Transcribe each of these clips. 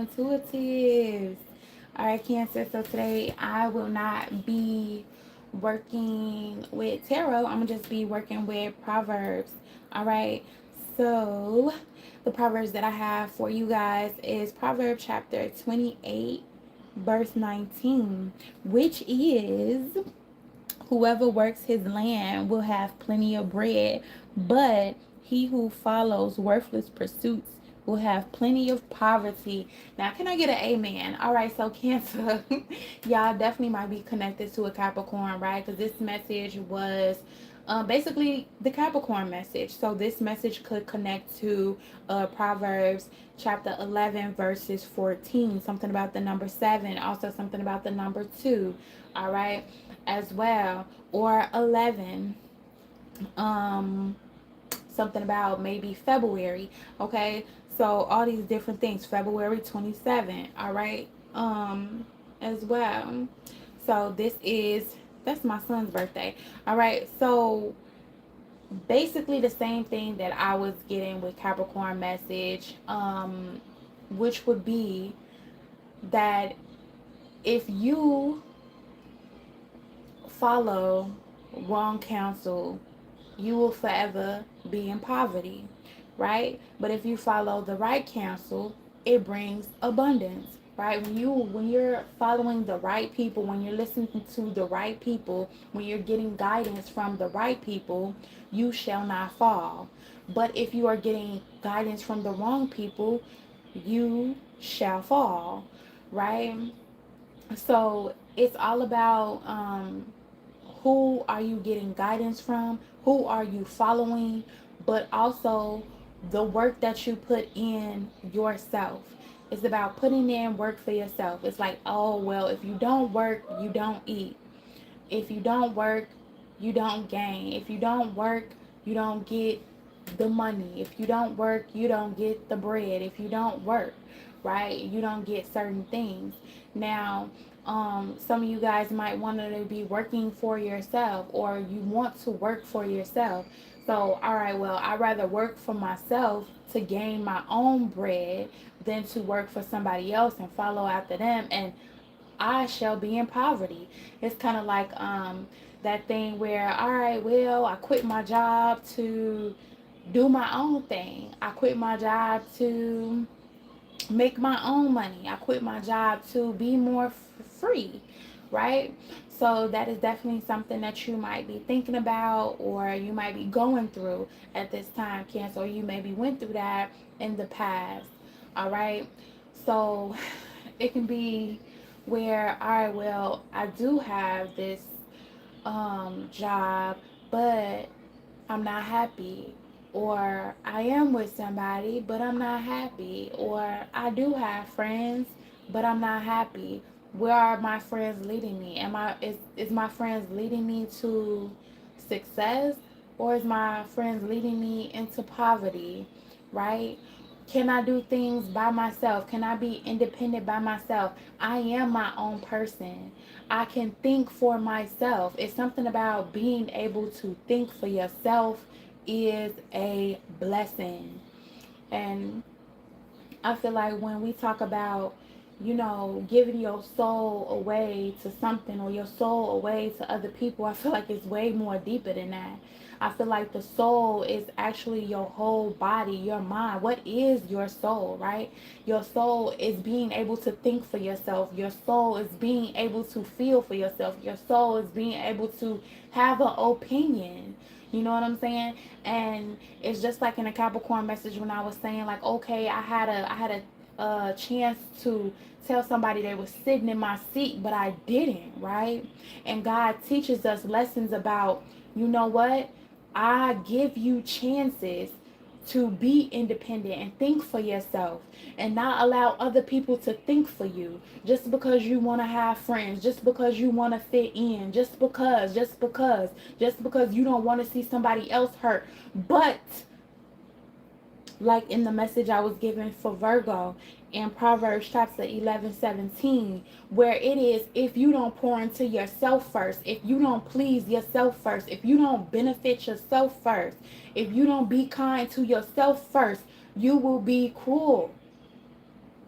intuitives. All right, Cancer. So today I will not be working with tarot. I'm gonna just be working with Proverbs. All right. So the Proverbs that I have for you guys is Proverbs chapter 28, verse 19, which is, whoever works his land will have plenty of bread, but he who follows worthless pursuits will have plenty of poverty. Now, can I get an amen? All right, so Cancer, y'all definitely might be connected to a Capricorn, right? Because this message was basically the Capricorn message. So this message could connect to Proverbs chapter 11, verses 14, something about the number 7, also something about the number 2, all right, as well, or 11, um something about maybe February. Okay, so all these different things, February 27th, all right, as well. So this is, that's my son's birthday. All right, so basically the same thing that I was getting with Capricorn message, which would be that if you follow wrong counsel, you will forever be in poverty, right? But if you follow the right counsel, it brings abundance, right? When you're following the right people, when you're listening to the right people, when you're getting guidance from the right people, you shall not fall. But if you are getting guidance from the wrong people, you shall fall, right? So it's all about who are you getting guidance from, who are you following, but also the work that you put in yourself. It's about putting in work for yourself. It's like, oh, well, if you don't work, you don't eat. If you don't work, you don't gain. If you don't work, you don't get the money. If you don't work, you don't get the bread. If you don't work, right, you don't get certain things. Now, some of you guys might want to be working for yourself, or you want to work for yourself. So, all right, well, I'd rather work for myself to gain my own bread than to work for somebody else and follow after them, and I shall be in poverty. It's kind of like that thing where, all right, well, I quit my job to do my own thing. I quit my job to make my own money. I quit my job to be more free, right? So that is definitely something that you might be thinking about, or you might be going through at this time, Cancer, or you maybe went through that in the past. All right. So it can be where, all right, well, I do have this job, but I'm not happy. Or I am with somebody, but I'm not happy. Or I do have friends, but I'm not happy. Where are my friends leading me? Is my friends leading me to success, or is my friends leading me into poverty? Right? Can I do things by myself? Can I be independent by myself? I am my own person. I can think for myself. It's something about being able to think for yourself is a blessing. And I feel like when we talk about, giving your soul away to something, or your soul away to other people, I feel like it's way more deeper than that. I feel like the soul is actually your whole body, your mind. What is your soul, right? Your soul is being able to think for yourself. Your soul is being able to feel for yourself. Your soul is being able to have an opinion. You know what I'm saying? And it's just like in a Capricorn message when I was saying, like, okay, I had a chance to tell somebody they was sitting in my seat, but I didn't, right? And God teaches us lessons about, you know what? I give you chances to be independent and think for yourself, and not allow other people to think for you, just because you want to have friends, just because you want to fit in, just because you don't want to see somebody else hurt. But like in the message I was given for Virgo in Proverbs chapter 11:17, where it is, if you don't pour into yourself first, if you don't please yourself first, if you don't benefit yourself first, if you don't be kind to yourself first, you will be cruel.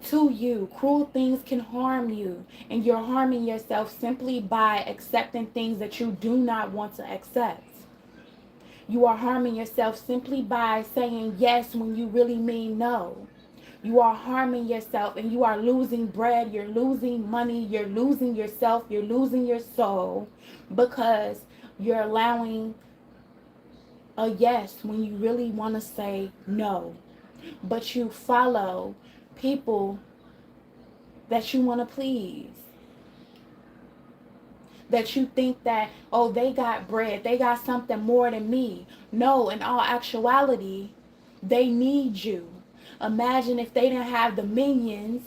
to you. Cruel things can harm you, and you're harming yourself simply by accepting things that you do not want to accept. You are harming yourself simply by saying yes when you really mean no. You are harming yourself and you are losing bread, you're losing money, you're losing yourself, you're losing your soul because you're allowing a yes when you really want to say no. But you follow people that you want to please. That you think that, oh, they got bread, they got something more than me. No, in all actuality, they need you. Imagine if they didn't have the minions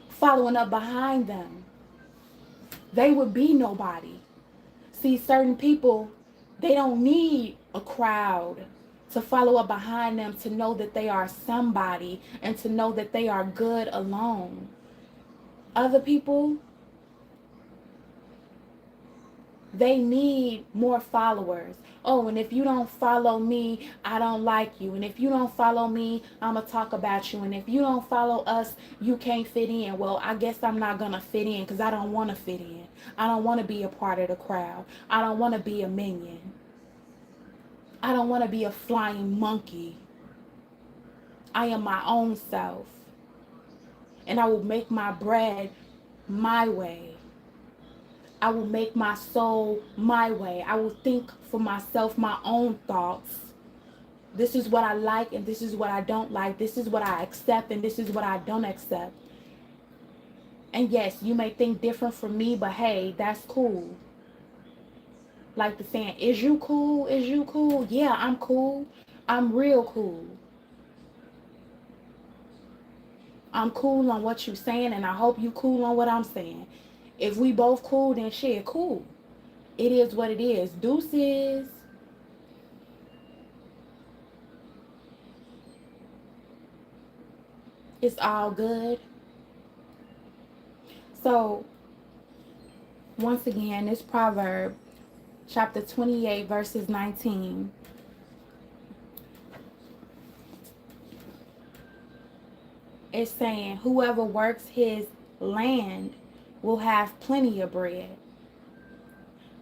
following up behind them. They would be nobody. See, certain people, they don't need a crowd to follow up behind them to know that they are somebody and to know that they are good alone. Other people, they need more followers. Oh, and if you don't follow me, I don't like you. And if you don't follow me, I'm going to talk about you. And if you don't follow us, you can't fit in. Well, I guess I'm not going to fit in because I don't want to fit in. I don't want to be a part of the crowd. I don't want to be a minion. I don't want to be a flying monkey. I am my own self. And I will make my bread my way. I will make my soul my way. I will think for myself my own thoughts. This is what I like and this is what I don't like. This is what I accept and this is what I don't accept. And yes, you may think different from me, but hey, that's cool. Like the saying, is you cool? Is you cool? Yeah, I'm cool. I'm real cool. I'm cool on what you're saying and I hope you cool on what I'm saying. If we both cool, then shit, cool. It is what it is. Deuces. It's all good. So, once again, this proverb, chapter 28, verses 19. It's saying, whoever works his land will have plenty of bread,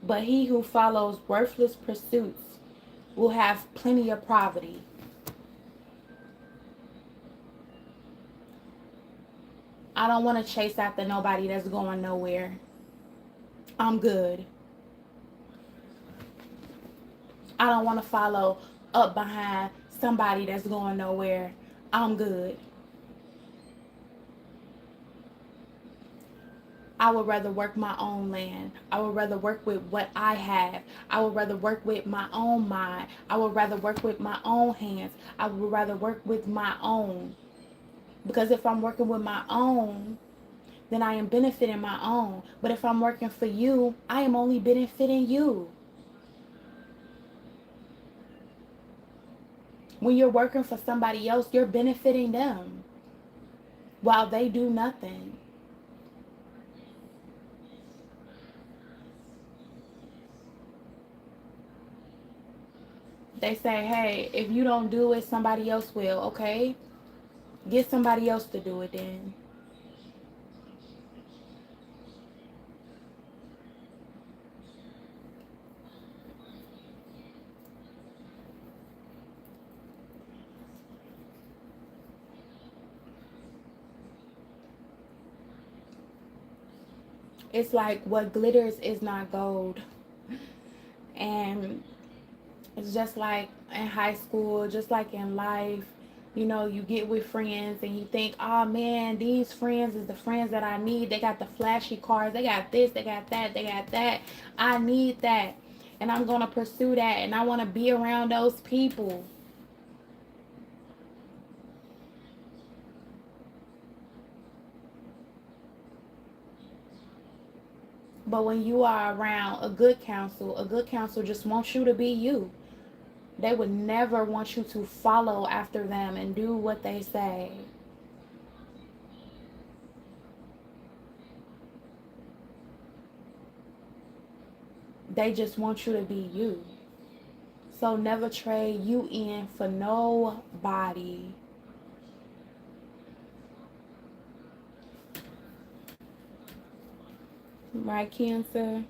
but he who follows worthless pursuits will have plenty of poverty. I don't want to chase after nobody that's going nowhere. I'm good. I don't want to follow up behind somebody that's going nowhere. I'm good. I would rather work my own land. I would rather work with what I have. I would rather work with my own mind. I would rather work with my own hands. I would rather work with my own. Because if I'm working with my own, then I am benefiting my own. But if I'm working for you, I am only benefiting you. When you're working for somebody else, you're benefiting them while they do nothing. They say, hey, if you don't do it, somebody else will. Okay, get somebody else to do it then. It's like what glitters is not gold. And it's just like in high school, just like in life. You know, you get with friends and you think, oh man, these friends is the friends that I need. They got the flashy cars. They got this, they got that, they got that. I need that. And I'm going to pursue that. And I want to be around those people. But when you are around a good counsel just wants you to be you. They would never want you to follow after them and do what they say. They just want you to be you. So never trade you in for nobody. Right, Cancer?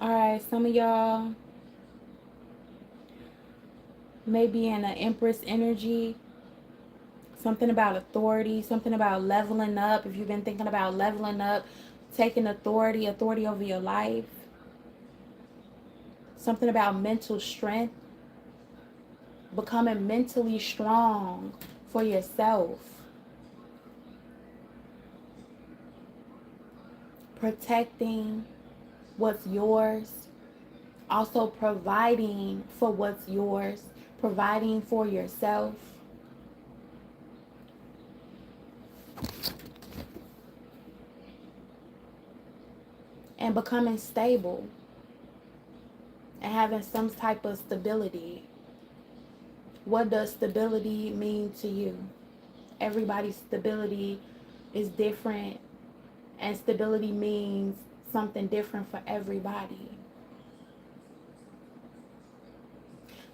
Alright, some of y'all may be in an Empress energy. Something about authority, something about leveling up. If you've been thinking about leveling up, taking authority over your life. Something about mental strength, becoming mentally strong for yourself. Protecting what's yours. Also providing for what's yours. Providing for yourself. And becoming stable. And having some type of stability. What does stability mean to you? Everybody's stability is different, and stability means something different for everybody.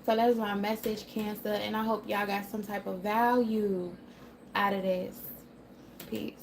So that's my message, Cancer, and I hope y'all got some type of value out of this. Peace.